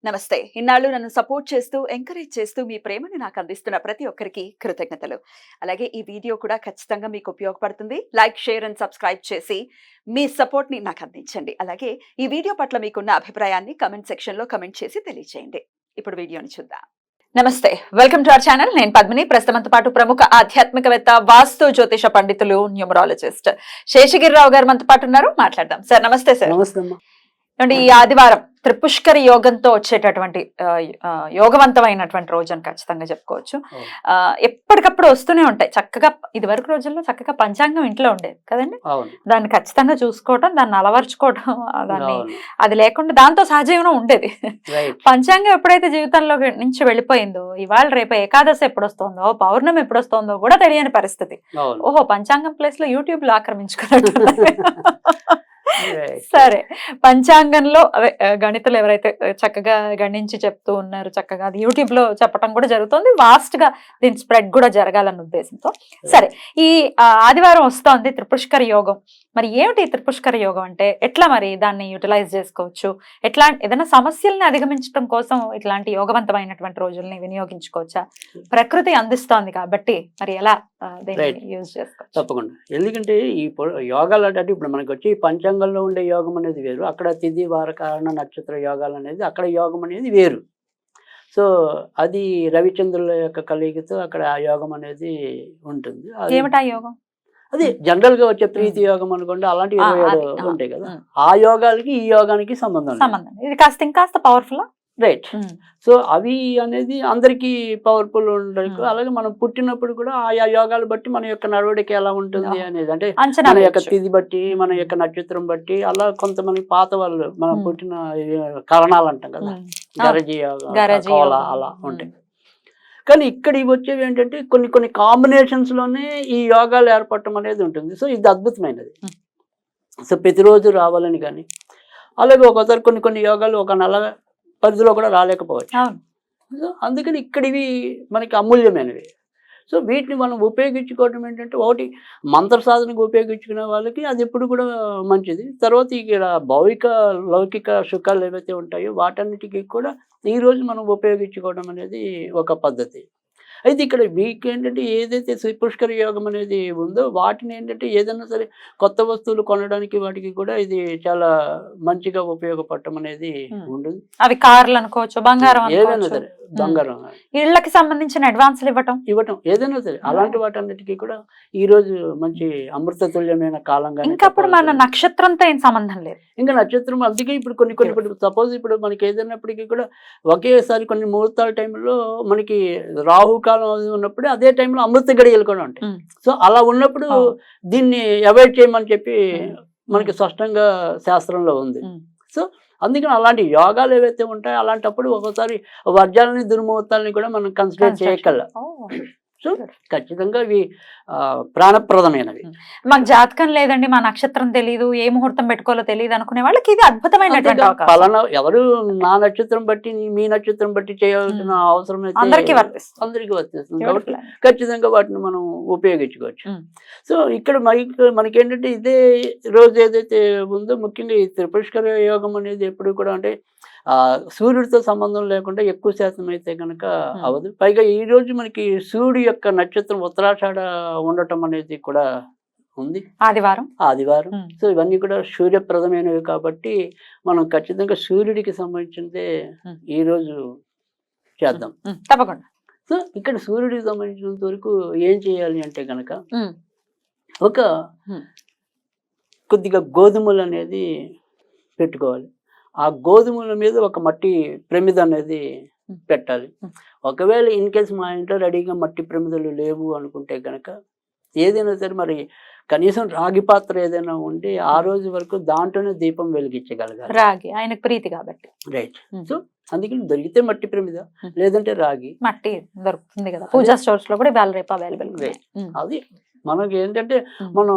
నమస్తే. ఇన్నాళ్ళు నన్ను సపోర్ట్ చేస్తూ, ఎంకరేజ్ చేస్తూ మీ ప్రేమని నాకు అందిస్తున్న ప్రతి ఒక్కరికి కృతజ్ఞతలు. అలాగే ఈ వీడియో కూడా ఖచ్చితంగా మీకు ఉపయోగపడుతుంది. లైక్, షేర్ అండ్ సబ్స్క్రైబ్ చేసి మీ సపోర్ట్‌ని నాకు అందించండి. అలాగే ఈ వీడియో పట్ల మీకున్న అభిప్రాయాన్ని కామెంట్ సెక్షన్‌లో కామెంట్ చేసి తెలియజేయండి. ఇప్పుడు వీడియోని చూద్దాం. నమస్తే, వెల్కమ్ టు అవర్ ఛానల్. నేను పద్మిని. ప్రస్తుతంతో పాటు ప్రముఖ ఆధ్యాత్మికవేత్త, వాస్తు జ్యోతిష పండితులు, న్యూమరాలజిస్ట్ శేషగిరిరావు గారు మనతో పాటు ఉన్నారు. మాట్లాడదాం. సార్ నమస్తే. సార్ నమస్తే అమ్మా. ఈ ఆదివారం త్రిపుష్కరి యోగంతో వచ్చేటటువంటి యోగవంతమైనటువంటి రోజు అని ఖచ్చితంగా చెప్పుకోవచ్చు. ఎప్పటికప్పుడు వస్తూనే ఉంటాయి చక్కగా. ఇది వరకు రోజుల్లో చక్కగా పంచాంగం ఇంట్లో ఉండేది కదండి. దాన్ని ఖచ్చితంగా చూసుకోవటం, దాన్ని అలవర్చుకోవటం, దాన్ని అది లేకుండా దాంతో సహజీవనం ఉండేది. పంచాంగం ఎప్పుడైతే జీవితంలో నుంచి వెళ్ళిపోయిందో, ఇవాళ రేపు ఏకాదశి ఎప్పుడు వస్తుందో, పౌర్ణమి ఎప్పుడు వస్తుందో కూడా తెలియని పరిస్థితి. ఓహో, పంచాంగం ప్లేస్ లో యూట్యూబ్ లో ఆక్రమించుకున్నట్టు. సరే, పంచాంగంలో గణితులు ఎవరైతే చక్కగా గణించి చెప్తూ ఉన్నారు, చక్కగా అది యూట్యూబ్ లో చెప్పడం కూడా జరుగుతుంది. వాస్ట్ గా దీని స్ప్రెడ్ కూడా జరగాలన్న ఉద్దేశంతో. సరే, ఈ ఆదివారం వస్తోంది త్రిపుష్కర యోగం. మరి ఏమిటి త్రిపుష్కర యోగం అంటే? ఎట్లా మరి దాన్ని యూటిలైజ్ చేసుకోవచ్చు? ఎట్లా ఏదైనా సమస్యల్ని అధిగమించడం కోసం ఇట్లాంటి యోగవంతమైనటువంటి రోజుల్ని వినియోగించుకోవచ్చా? ప్రకృతి అందిస్తోంది కాబట్టి మరి ఎలా యూజ్ చేసుకోవచ్చు? తప్పకుండా. ఎందుకంటే ఈ యోగాలు అంటే ఇప్పుడు మనకి వచ్చి పంచాంగంలో ఉండే యోగం అనేది వేరు, అక్కడ తిథి వార కారణ నక్షత్ర యోగాలు అనేది అక్కడ యోగం అనేది వేరు. సో అది రవిచంద్రుల యొక్క కలయికతో అక్కడ ఆ యోగం అనేది ఉంటుంది. ఏమిటా యోగం? అది జనరల్ గా వచ్చే ప్రీతి యోగం అనుకోండి, అలాంటి 27 ఉంటాయి కదా. ఆ యోగాలకి ఈ యోగానికి సంబంధం. ఇది కాస్త ఇంకాస్త పవర్ఫుల్. రైట్. సో అవి అనేది అందరికీ పవర్ఫుల్ ఉండదు. అలాగే మనం పుట్టినప్పుడు కూడా ఆయా యోగాలు బట్టి మన యొక్క నడవడిక ఎలా ఉంటుంది అనేది, అంటే మన యొక్క తిథి బట్టి, మన యొక్క నక్షత్రం బట్టి, అలా కొంతమంది పాత వాళ్ళు మనం పుట్టిన కరణాలు అంటాం కదా, గరజీ యోగ అలా ఉంటాయి. కానీ ఇక్కడ ఇవి వచ్చేవి ఏంటంటే కొన్ని కాంబినేషన్స్ లోనే ఈ యోగాలు ఏర్పడటం అనేది ఉంటుంది. సో ఇది అద్భుతమైనది. సో ప్రతిరోజు రావాలని కానీ, అలాగే ఒకసారి కొన్ని యోగాలు ఒక నెల పరిధిలో కూడా రాలేకపోవచ్చు. సో అందుకని ఇక్కడ ఇవి మనకి అమూల్యమైనవి. సో వీటిని మనం ఉపయోగించుకోవడం ఏంటంటే, ఒకటి మంత్ర సాధనకు ఉపయోగించుకునే వాళ్ళకి అది ఎప్పుడు కూడా మంచిది. తర్వాత ఇక్కడ భౌతిక లౌకిక సుఖాలు ఏవైతే ఉంటాయో వాటన్నిటికీ కూడా ఈరోజు మనం ఉపయోగించుకోవడం అనేది ఒక పద్ధతి. అయితే ఇక్కడ వీక్ ఏంటంటే ఏదైతే త్రిపుష్కర యోగం అనేది ఉందో వాటిని ఏంటంటే ఏదైనా సరే కొత్త వస్తువులు కొనడానికి వాటికి కూడా ఇది చాలా మంచిగా ఉపయోగపడటం అనేది ఉండదు. అవి కార్లు అనుకోవచ్చు, బంగారం, ఏదైనా సరే, బంగారం, ఇళ్ళకి సంబంధించిన అడ్వాన్స్లు ఇవ్వటం ఏదైనా సరే, అలాంటి వాటన్నిటికీ కూడా ఈ రోజు మంచి అమృత తుల్యమైన కాలంగా. ఇంకప్పుడు మన నక్షత్రంతో ఏం సంబంధం లేదు. ఇంకా నక్షత్రం అందుకే ఇప్పుడు కొన్ని సపోజ్ ఇప్పుడు మనకి ఏదైనప్పటికీ కూడా ఒకేసారి కొన్ని ముహూర్తాల టైంలో మనకి రాహుకాలం ఉన్నప్పుడు అదే టైంలో అమృత గడియలు కూడా ఉంటాయి. సో అలా ఉన్నప్పుడు దీన్ని అవాయిడ్ చేయమని చెప్పి మనకి స్పష్టంగా శాస్త్రంలో ఉంది. సో అందుకని అలాంటి యోగాలు ఏవైతే ఉంటాయో అలాంటప్పుడు ఒకసారి వర్జాలని దుర్ముహూర్తాలని కూడా మనం కన్సిడర్ చేయగల. సో ఖచ్చితంగా ఇవి ప్రాణప్రదమైనవి. మాకు జాతకం లేదండి, మా నక్షత్రం తెలియదు, ఏ ముహూర్తం పెట్టుకోవాలో తెలియదు అనుకునే వాళ్ళకి ఇది అద్భుతమైనటువంటి ఫలానా ఎవరు నా నక్షత్రం బట్టి మీ నక్షత్రం బట్టి చేయాల్సిన అవసరం అయితే అందరికీ వర్తిస్తుంది కాబట్టి ఖచ్చితంగా వాటిని మనం ఉపయోగించుకోవచ్చు. సో ఇక్కడ మనకేంటంటే ఇదే రోజు ఏదైతే ఉందో ముఖ్యంగా ఈ త్రిపుష్కర యోగం అనేది ఎప్పుడు కూడా అంటే సూర్యుడితో సంబంధం లేకుండా ఎక్కువ శాతం అయితే కనుక అవదు. పైగా ఈ రోజు మనకి సూర్యుడి యొక్క నక్షత్రం ఉత్తరాషాఢ ఉండటం అనేది కూడా ఉంది, ఆదివారం. సో ఇవన్నీ కూడా సూర్యప్రదమైనవి కాబట్టి మనం ఖచ్చితంగా సూర్యుడికి సంబంధించిందే ఈ రోజు చేద్దాం తప్పకుండా. సో ఇక్కడ సూర్యుడికి సంబంధించినంత వరకు ఏం చేయాలి అంటే కనుక ఒక కొద్దిగా గోధుమలు అనేది పెట్టుకోవాలి. ఆ గోధుమల మీద ఒక మట్టి ప్రమిద అనేది పెట్టాలి. ఒకవేళ ఇన్ కేస్ మా ఇంట్లో రెడీగా మట్టి ప్రమిదలు లేవు అనుకుంటే కనుక ఏదైనా సరే మరి కనీసం రాగి పాత్ర ఏదైనా ఉంటే ఆ రోజు వరకు దాంట్లోనే దీపం వెలిగించగలగాలి. రాగి ఆయనకు ప్రీతి కాబట్టి. రైట్. సో అందుకని దొరికితే మట్టి ప్రమిద, లేదంటే రాగి మట్టి దొరుకుతుంది కదా పూజా స్టోర్స్ లో కూడా రేపు అవైలబుల్. అది మనకి ఏంటంటే మనం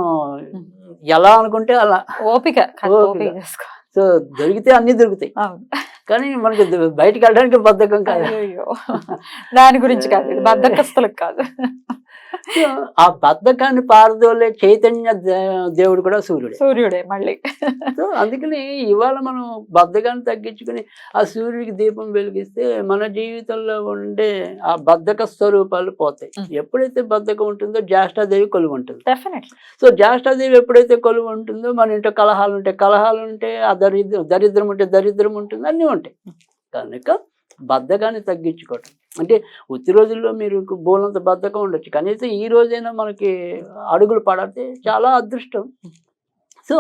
ఎలా అనుకుంటే అలా ఓపిక. సో దొరికితే అన్ని దొరుకుతాయి. కానీ మనకి బయటకు వెళ్ళడానికి బద్ధకం కాదు. అయ్యో దాని గురించి కాదు, ఇది బద్ధకస్తులకు కాదు. ఆ బద్ధకాన్ని పారదోలే చైతన్య దేవుడు కూడా సూర్యుడే మళ్ళీ. సో అందుకని ఇవాళ మనం బద్ధకాన్ని తగ్గించుకుని ఆ సూర్యుడికి దీపం వెలిగిస్తే మన జీవితంలో ఉండే ఆ బద్ధక స్వరూపాలు పోతాయి. ఎప్పుడైతే బద్ధకం ఉంటుందో జ్యేష్ఠాదేవి కొలువు ఉంటుంది. సో జ్యేష్ఠాదేవి ఎప్పుడైతే కొలువు ఉంటుందో మన ఇంట్లో కలహాలు ఉంటాయి, ఆ దరిద్రం ఉంటే దరిద్రం ఉంటుంది, అన్నీ ఉంటాయి. కనుక బద్ధకాన్ని తగ్గించుకోవటం అంటే ఉత్తి రోజుల్లో మీరు బోలంత బద్ధకం ఉండొచ్చు, కనీసం ఈ రోజైనా మనకి అడుగులు పడితే చాలా అదృష్టం. సో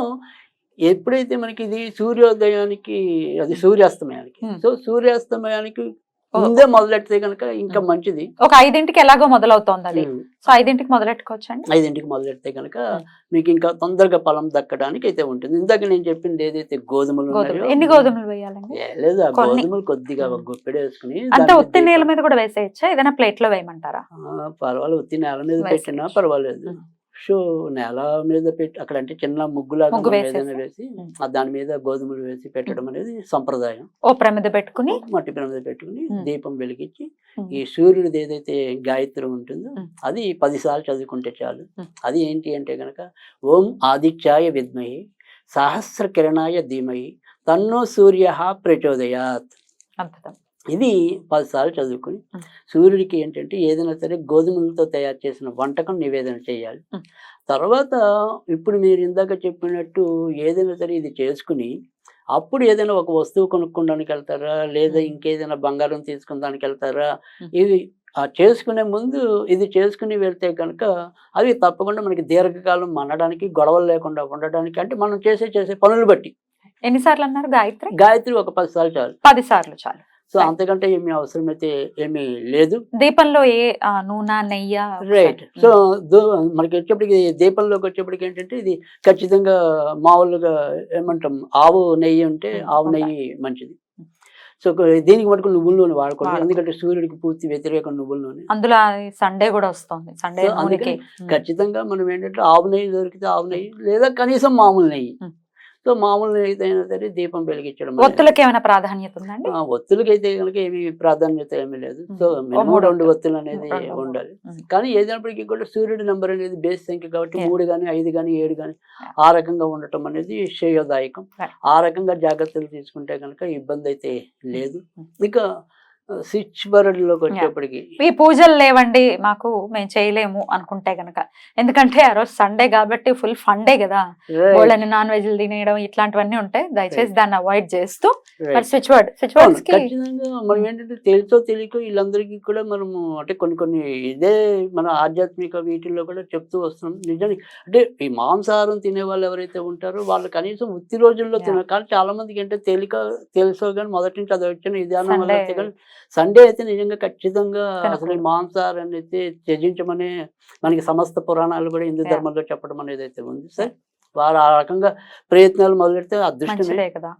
ఎప్పుడైతే మనకి ఇది సూర్యోదయానికి, అది సూర్యాస్తమయానికి, సో సూర్యాస్తమయానికి ముందే మొదలెడితే కనుక ఇంకా మంచిది. ఒక 5ంటికి ఎలాగో మొదలవుతోంది అది, సో 5ంటికి మొదలెట్టుకోవచ్చు అండి. 5ంటికి మొదలెడితే కనుక మీకు ఇంకా తొందరగా ఫలం దక్కడానికి అయితే ఉంటుంది. ఇందాక నేను చెప్పింది ఏదైతే గోధుమలు ఉన్నాయో, ఎన్ని గోధుమలు వేయాలండి? లేదు, ఆ గోధుమలు కొద్దిగా ఒక గుప్పెడు వేసుకుని, అంటే ఉత్తి నేల మీద కూడా వేసేయచ్చా, ఏదైనా ప్లేట్ లో వేయమంటారా? పర్వాలేదు, ఉత్తి నేల మీద పెట్టినా పర్వాలేదు. సో నేల మీద పెట్టి అక్కడ అంటే చిన్న ముగ్గులాగా ఏదైనా వేసి దాని మీద గోధుమలు వేసి పెట్టడం అనేది సంప్రదాయం. ఓ ప్రమిద పెట్టుకుని, మట్టి ప్రమిద పెట్టుకుని దీపం వెలిగించి ఈ సూర్యుడిది ఏదైతే గాయత్రి ఉంటుందో అది 10 సార్లు చదువుకుంటే చాలు. అది ఏంటి అంటే గనక ఓం ఆదిత్యాయ విద్మహి సహస్ర కిరణాయ ధీమహి తన్నో సూర్య ప్రచోదయాత్. ఇది 10 సార్లు చదువుకుని సూర్యుడికి ఏంటంటే ఏదైనా సరే గోధుమలతో తయారు చేసిన వంటకం నివేదన చేయాలి. తర్వాత ఇప్పుడు మీరు ఇందాక చెప్పినట్టు ఏదైనా సరే ఇది చేసుకుని అప్పుడు ఏదైనా ఒక వస్తువు కొనుక్కోడానికి వెళ్తారా, లేదా ఇంకేదైనా బంగారం తీసుకునేదానికి వెళ్తారా, ఇవి చేసుకునే ముందు ఇది చేసుకుని వెళ్తే కనుక అవి తప్పకుండా మనకి దీర్ఘకాలం మనడానికి, గొడవలు లేకుండా ఉండడానికి, అంటే మనం చేసే పనులు బట్టి. ఎన్నిసార్లు అన్నారు గాయత్రి? గాయత్రి ఒక 10 సార్లు చాలు. 10 సార్లు చాలు. సో అంతకంటే ఏమి అవసరం అయితే ఏమీ లేదు. దీపంలో ఏ నూనె, నెయ్యి? రైట్. సో మనకి వచ్చేప్పటికి దీపంలోకి వచ్చేప్పటికి ఏంటంటే ఇది ఖచ్చితంగా మామూలుగా ఏమంటాం, ఆవు నెయ్యి ఉంటే ఆవు నెయ్యి మంచిది. సో దీనికి మటుకు నువ్వుల నూనె వాడకూడదు, ఎందుకంటే సూర్యుడికి పూర్తి వ్యతిరేకం నువ్వుల నూనె. అందులో సండే కూడా వస్తుంది, సండే ఖచ్చితంగా మనం ఏంటంటే ఆవు నెయ్యి దొరికితే ఆవు నెయ్యి, లేదా కనీసం మామూలు నెయ్యి. సో మామూలు నెయ్యి అయినా సరే దీపం వెలిగించడం. ఒత్తులకి ఏమైనా ప్రాధాన్యత ఉందండి? ఒత్తులకి అయితే కనుక ఏమి ప్రాధాన్యత ఏమీ లేదు. సో మినిమం 2 ఒత్తులు అనేది ఉండాలి. కానీ ఏదైనప్పటికీ కూడా సూర్యుడి నెంబర్ అనేది బేస్ సంఖ్య కాబట్టి 3 కానీ 5 కానీ 7 కానీ ఆ రకంగా ఉండటం అనేది శ్రేయోదాయకం. ఆ రకంగా జాగ్రత్తలు తీసుకుంటే కనుక ఇబ్బంది అయితే లేదు. ఇక స్విచ్ బోర్డులోకి వచ్చేప్పటికి ఈ పూజలు లేవండి మాకు, మేము చేయలేము అనుకుంటే గనక, ఎందుకంటే ఆ రోజు సండే కాబట్టి ఫుల్ ఫండే కదా, వాళ్ళని నాన్ వెజ్లు తినేయడం ఇట్లాంటివన్నీ ఉంటాయి, దయచేసి దాన్ని అవాయిడ్ చేస్తూ స్విచ్ వర్డ్స్ ఖచ్చితంగా మనం ఏంటంటే తెలుసో తెలియకో వీళ్ళందరికీ కూడా మనము అంటే కొన్ని ఇదే మన ఆధ్యాత్మిక వీటిల్లో కూడా చెప్తూ వస్తున్నాం. నిజానికి అంటే ఈ మాంసాహారం తినే వాళ్ళు ఎవరైతే ఉంటారో వాళ్ళు కనీసం ఉత్తి రోజుల్లో తిన, కానీ చాలా మందికి అంటే తెలుసో కానీ మొదటి నుంచి అది వచ్చిన విధానం వల్ల అయితే కానీ సండే అయితే నిజంగా ఖచ్చితంగా అసలు మాంసాహారాన్ని అయితే త్యజించమనే మనకి సమస్త పురాణాలు కూడా హిందూ ధర్మంలో చెప్పడం అనేది అయితే ఉంది. సరే వారు ఆ రకంగా ప్రయత్నాలు మొదలెడితే అదృష్టమే కదా.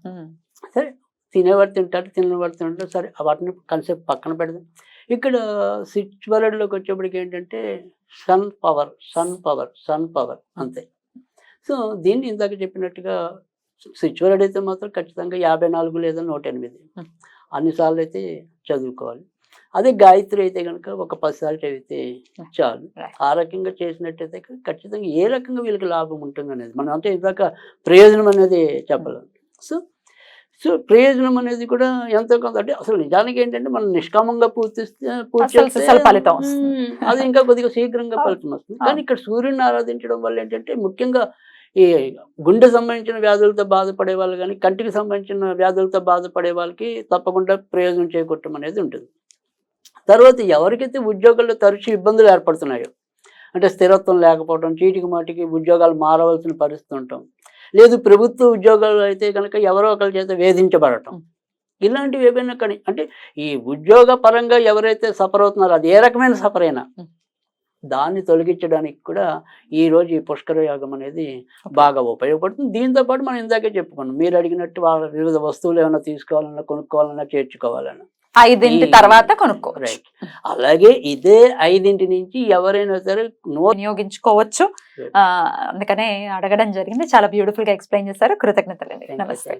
సరే తినేవాడు తింటారు, తినేవాడు తింటారు, సరే వాటిని కాన్సెప్ట్ పక్కన పెడదాం. ఇక్కడ స్విచ్ బోర్డులోకి వచ్చేప్పటికి ఏంటంటే సన్ పవర్ అంతే. సో దీన్ని ఇందాక చెప్పినట్టుగా స్విచ్ బోర్డు అయితే మాత్రం ఖచ్చితంగా 54 లేదా 108 అన్నిసార్లు అయితే చదువుకోవాలి. అదే గాయత్రి అయితే కనుక ఒక 10 సార్లు చదివితే చాలు. ఆ రకంగా చేసినట్టయితే ఖచ్చితంగా ఏ రకంగా వీళ్ళకి లాభం ఉంటుంది అనేది మనం అంటే ఇందాక ప్రయోజనం అనేది చెప్పలేం. సో ప్రయోజనం అనేది కూడా ఎంతో కొంత, అంటే అసలు నిజానికి ఏంటంటే మనం నిష్కామంగా పూజ చేస్తే ఫలితం అది ఇంకా కొద్దిగా శీఘ్రంగా ఫలితం వస్తుంది. కానీ ఇక్కడ సూర్యుడిని ఆరాధించడం వల్ల ఏంటంటే ముఖ్యంగా ఈ గుండె సంబంధించిన వ్యాధులతో బాధపడే వాళ్ళు కానీ కంటికి సంబంధించిన వ్యాధులతో బాధపడే వాళ్ళకి తప్పకుండా ప్రయోజనం చేకూరటం అనేది ఉంటుంది. తర్వాత ఎవరికైతే ఉద్యోగాల్లో తరచూ ఇబ్బందులు ఏర్పడుతున్నాయో, అంటే స్థిరత్వం లేకపోవడం, చీటికి మాటికి ఉద్యోగాలు మారవలసిన పరిస్థితి ఉండటం, లేదు ప్రభుత్వ ఉద్యోగాలు అయితే కనుక ఎవరో ఒకరి చేత వేధించబడటం, ఇలాంటివి ఏమైనా కానీ అంటే ఈ ఉద్యోగ పరంగా ఎవరైతే సఫర్ అవుతున్నారో అది ఏ రకమైన సఫర్ అయినా దాన్ని తొలగించడానికి కూడా ఈరోజు ఈ పుష్కర యోగం అనేది బాగా ఉపయోగపడుతుంది. దీంతో పాటు మనం ఇందాకే చెప్పుకున్నాం, మీరు అడిగినట్టు వాళ్ళ వివిధ వస్తువులు ఏమైనా తీసుకోవాలన్నా, కొనుక్కోవాలన్నా, చేర్చుకోవాలన్నా 5 తర్వాత కొనుక్కోవచ్చు. అలాగే ఇదే 5 నుంచి ఎవరైనా సరే వినియోగించుకోవచ్చు. అందుకనే అడగడం జరిగింది. చాలా బ్యూటిఫుల్ గా ఎక్స్ప్లెయిన్ చేశారు. కృతజ్ఞతలండి. నమస్తే.